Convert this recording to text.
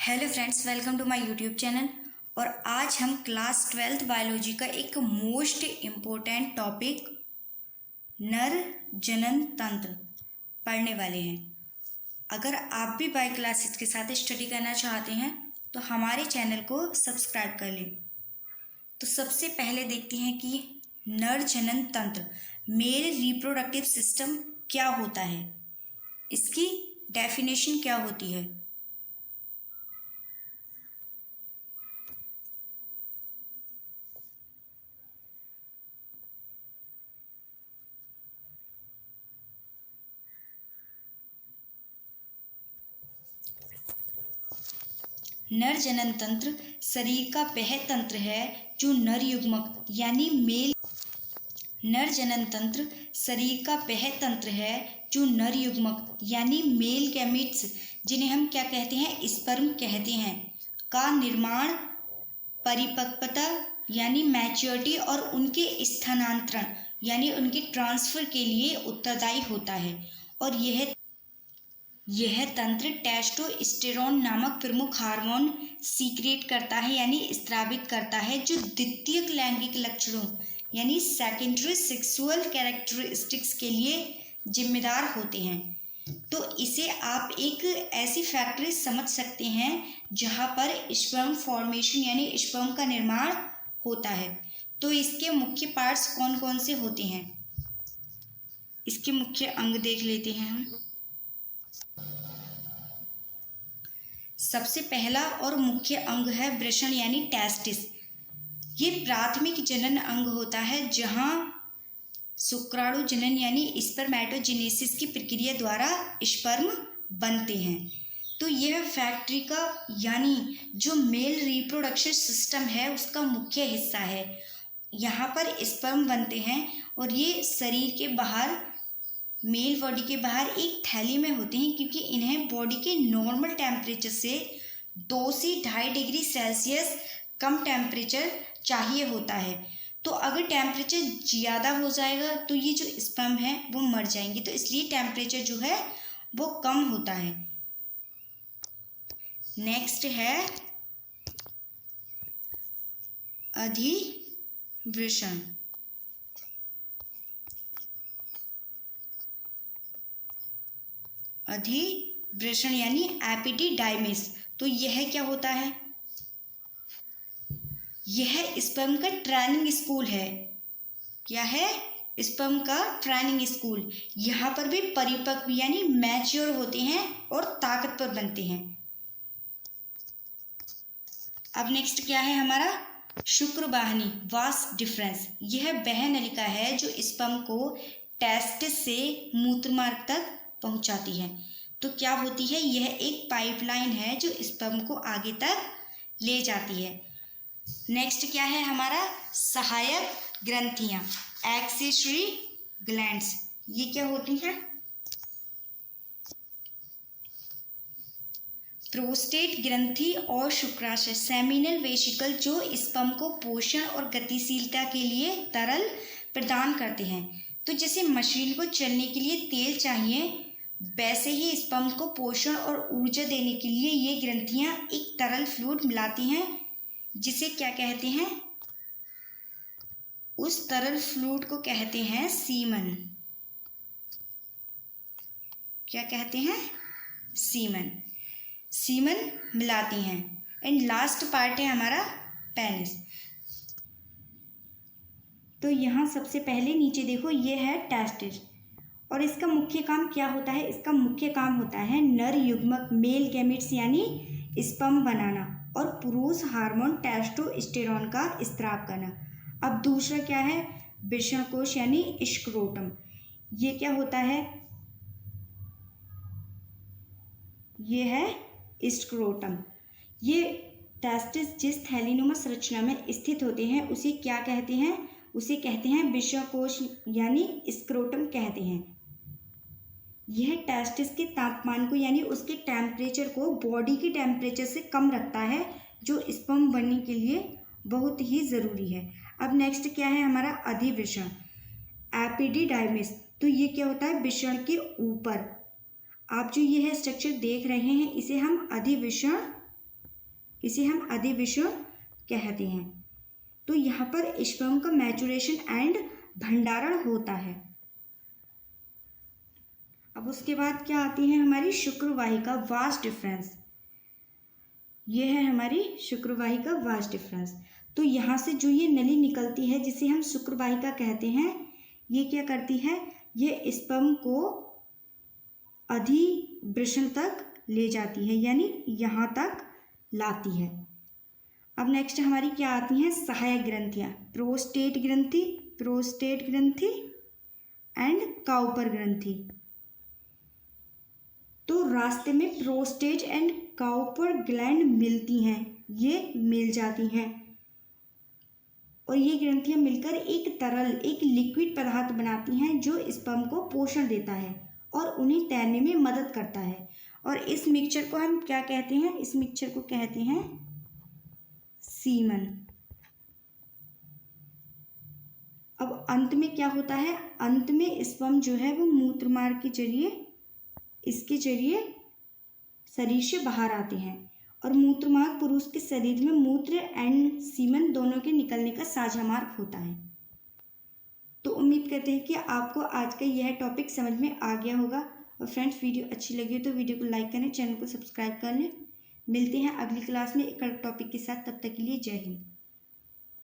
Hello friends, welcome to my YouTube channel. और आज हम क्लास 12th बायोलॉजी का एक मोस्ट इम्पोर्टेंट टॉपिक नर जनन तंत्र पढ़ने वाले हैं। अगर आप भी बायो क्लासेस के साथ स्टडी करना चाहते हैं तो हमारे चैनल को सब्सक्राइब कर लें। तो सबसे पहले देखते हैं कि नर जनन तंत्र मेल रिप्रोडक्टिव सिस्टम क्या होता है, इसकी डेफिनेशन क्या होती है। नर जनन तंत्र शरीर का वह तंत्र है जो नर युग्मक यानी मेल नर जनन तंत्र शरीर का वह तंत्र है जो नर युग्मक यानी मेल गैमीट्स, जिन्हें हम क्या कहते हैं, स्पर्म कहते हैं, का निर्माण, परिपक्वता यानी मैच्योरिटी और उनके स्थानांतरण यानी उनके ट्रांसफर के लिए उत्तरदायी होता है। और यह तंत्र टेस्टोस्टेरोन नामक प्रमुख हार्मोन सीक्रेट करता है यानी स्रावित करता है, जो द्वितीयक लैंगिक लक्षणों यानी सेकेंडरी सेक्सुअल कैरेक्टरिस्टिक्स के लिए जिम्मेदार होते हैं। तो इसे आप एक ऐसी फैक्ट्री समझ सकते हैं जहां पर स्पर्म फॉर्मेशन यानी स्पर्म का निर्माण होता है। तो इसके मुख्य पार्ट्स कौन कौन से होते हैं, इसके मुख्य अंग देख लेते हैं हम। सबसे पहला और मुख्य अंग है वृषण यानी टेस्टिस। ये प्राथमिक जनन अंग होता है जहां शुक्राणु जनन यानी स्पर्मेटोजेनेसिस की प्रक्रिया द्वारा स्पर्म बनते हैं। तो यह फैक्ट्री का यानी जो मेल रिप्रोडक्शन सिस्टम है उसका मुख्य हिस्सा है। यहाँ पर स्पर्म बनते हैं और ये शरीर के बाहर, मेल बॉडी के बाहर एक थैली में होते हैं, क्योंकि इन्हें बॉडी के नॉर्मल टेम्परेचर से 2 से 2.5 डिग्री सेल्सियस कम टेम्परेचर चाहिए होता है। तो अगर टेम्परेचर ज़्यादा हो जाएगा तो ये जो स्पर्म है वो मर जाएंगे, तो इसलिए टेम्परेचर जो है वो कम होता है। नेक्स्ट है अधिवृषण। अधिवृषण यानी एपिडिडाइमिस। तो यह क्या होता है, यह स्पर्म का ट्रेनिंग स्कूल है। क्या है? स्पर्म का ट्रेनिंग स्कूल। यहाँ पर भी परिपक्व यानी मैच्योर होते हैं और ताकतवर बनते हैं। अब नेक्स्ट क्या है हमारा, शुक्रवाहिनी वास डिफरेंस। यह वह नलिका है जो स्पर्म को टेस्टिस से मूत्रमार्ग तक पहुंचाती है। तो क्या होती है, यह एक पाइपलाइन है जो स्पर्म को आगे तक ले जाती है। नेक्स्ट क्या है हमारा, सहायक ग्रंथियां, एक्सेसरी ग्लैंड्स। ये क्या होती हैं, प्रोस्टेट ग्रंथि और शुक्राशय, सेमिनल वेसिकल, जो स्पर्म को पोषण और गतिशीलता के लिए तरल प्रदान करते हैं। तो जैसे मशीन को चलने के लिए तेल चाहिए, वैसे ही स्पर्म को पोषण और ऊर्जा देने के लिए ये ग्रंथियां एक तरल फ्लूइड मिलाती हैं, जिसे क्या कहते हैं, उस तरल फ्लूइड को कहते हैं सीमन। क्या कहते हैं, सीमन। सीमन मिलाती हैं। एंड लास्ट पार्ट है हमारा पेनिस। तो यहाँ सबसे पहले नीचे देखो, ये है टेस्टिस और इसका मुख्य काम क्या होता है, इसका मुख्य काम होता है नर युग्मक मेल गैमेट्स यानी स्पर्म बनाना और पुरुष हार्मोन टेस्टोस्टेरोन का स्राव करना। अब दूसरा क्या है, वृषणकोश यानी स्क्रोटम। ये क्या होता है, ये है स्क्रोटम। ये टेस्टिस जिस थैलीनुमा संरचना में स्थित होते हैं उसे क्या कहते हैं, उसे कहते हैं वृषणकोश यानी स्क्रोटम कहते हैं। यह टेस्टिस के तापमान को यानी उसके टेम्परेचर को बॉडी के टेम्परेचर से कम रखता है, जो स्पर्म बनने के लिए बहुत ही ज़रूरी है। अब नेक्स्ट क्या है हमारा, अधिवृषण एपिडिडाइमिस। तो ये क्या होता है, वृषण के ऊपर। आप जो ये है स्ट्रक्चर देख रहे हैं इसे हम अधिवृषण इसे हम अधिविश्व कहते हैं। तो यहाँ पर स्पर्म का मैचुरेशन एंड भंडारण होता है। अब उसके बाद क्या आती है हमारी शुक्रवाहिका वास डिफरेंस। ये है हमारी शुक्रवाहिका वास डिफरेंस। तो यहाँ से जो ये नली निकलती है जिसे हम शुक्रवाहिका कहते हैं, ये क्या करती है, ये स्पर्म को अधिवृषण तक ले जाती है, यानी यहाँ तक लाती है। अब नेक्स्ट हमारी क्या आती हैं सहायक ग्रंथियाँ, प्रोस्टेट ग्रंथि एंड काउपर ग्रंथि। तो रास्ते में प्रोस्टेट एंड काउपर ग्लैंड मिलती हैं, ये मिल जाती हैं और ये ग्रंथियां मिलकर एक तरल, एक लिक्विड पदार्थ बनाती हैं जो स्पर्म को पोषण देता है और उन्हें तैरने में मदद करता है। और इस मिक्सचर को हम क्या कहते हैं, इस मिक्सचर को कहते हैं सीमन। अब अंत में क्या होता है, अंत में स्पर्म जो है वो मूत्रमार्ग के जरिए, इसके जरिए शरीर से बाहर आते हैं और मूत्रमार्ग पुरुष के शरीर में मूत्र एंड सीमन दोनों के निकलने का साझा मार्ग होता है। तो उम्मीद करते हैं कि आपको आज का यह टॉपिक समझ में आ गया होगा। और फ्रेंड्स, वीडियो अच्छी लगी हो तो वीडियो को लाइक करें, चैनल को सब्सक्राइब कर लें। मिलते हैं अगली क्लास में एक अलग टॉपिक के साथ, तब तक के लिए जय हिंद।